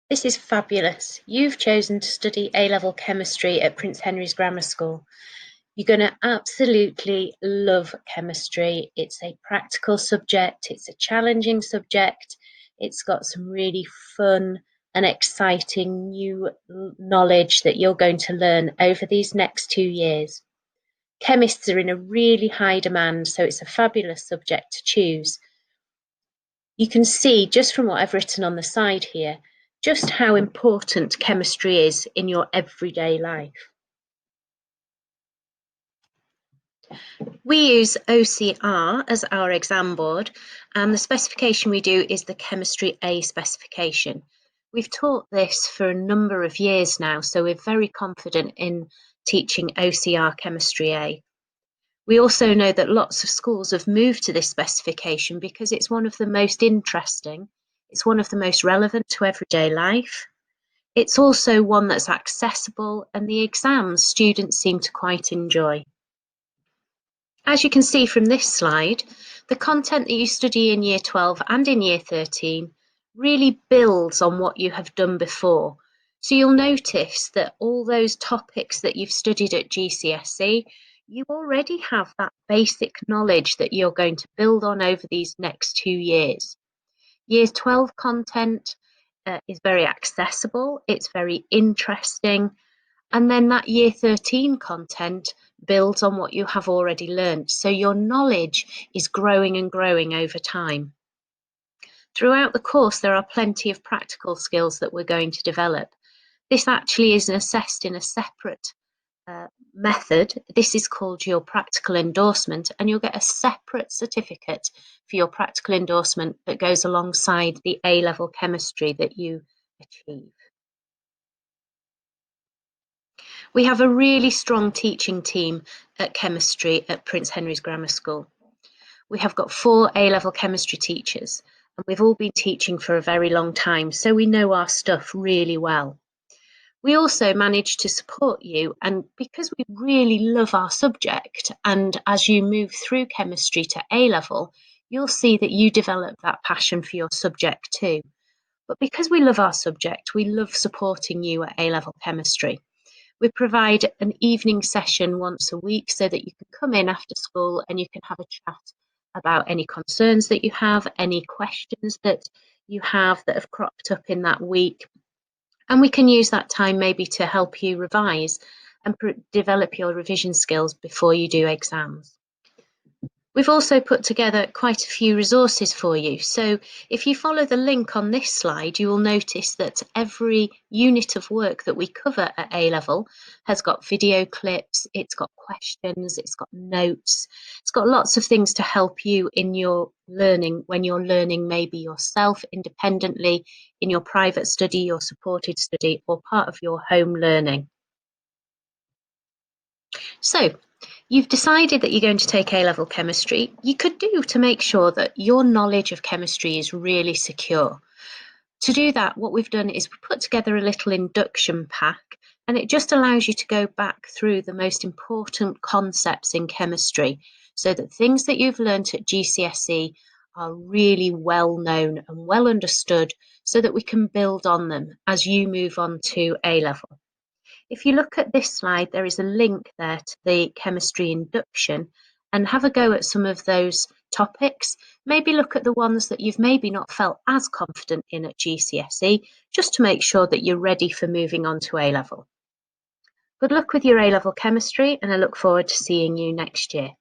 This is fabulous. You've chosen to study A-level chemistry at Prince Henry's Grammar School. You're going to absolutely love chemistry. It's a practical subject, it's a challenging subject, it's got some really fun and exciting new knowledge that you're going to learn over these next 2 years. Chemists are in a really high demand, so it's a fabulous subject to choose. You can see just from what I've written on the side here, just how important chemistry is in your everyday life. We use OCR as our exam board, and the specification we do is the Chemistry A specification. We've taught this for a number of years now, so we're very confident in teaching OCR Chemistry A. We also know that lots of schools have moved to this specification because it's one of the most interesting, it's one of the most relevant to everyday life. It's also one that's accessible, and the exams students seem to quite enjoy. As you can see from this slide, the content that you study in Year 12 and in Year 13 really builds on what you have done before. So you'll notice that all those topics that you've studied at GCSE, you already have that basic knowledge that you're going to build on over these next 2 years. Year 12 content is very accessible, it's very interesting, and then that Year 13 content builds on what you have already learned. So your knowledge is growing and growing over time. Throughout the course, there are plenty of practical skills that we're going to develop. This actually is assessed in a separate method. This is called your practical endorsement, and you'll get a separate certificate for your practical endorsement that goes alongside the A-level chemistry that you achieve. We have a really strong teaching team at chemistry at Prince Henry's Grammar School. We have got 4 A-level chemistry teachers, and we've all been teaching for a very long time, so we know our stuff really well. We also manage to support you, and because we really love our subject, and as you move through chemistry to A-level, you'll see that you develop that passion for your subject too. But because we love our subject, we love supporting you at A-level chemistry. We provide an evening session once a week so that you can come in after school and you can have a chat about any concerns that you have, any questions that you have that have cropped up in that week. And we can use that time maybe to help you revise and develop your revision skills before you do exams. We've also put together quite a few resources for you. So if you follow the link on this slide, you will notice that every unit of work that we cover at A-level has got video clips, it's got questions, it's got notes, it's got lots of things to help you in your learning when you're learning maybe yourself independently in your private study, your supported study, or part of your home learning. So you've decided that you're going to take A-level chemistry. You could do to make sure that your knowledge of chemistry is really secure. To do that, what we've done is we put together a little induction pack, and it just allows you to go back through the most important concepts in chemistry so that things that you've learnt at GCSE are really well known and well understood so that we can build on them as you move on to A-level. If you look at this slide, there is a link there to the chemistry induction, and have a go at some of those topics. Maybe look at the ones that you've maybe not felt as confident in at GCSE, just to make sure that you're ready for moving on to A-level. Good luck with your A-level chemistry, and I look forward to seeing you next year.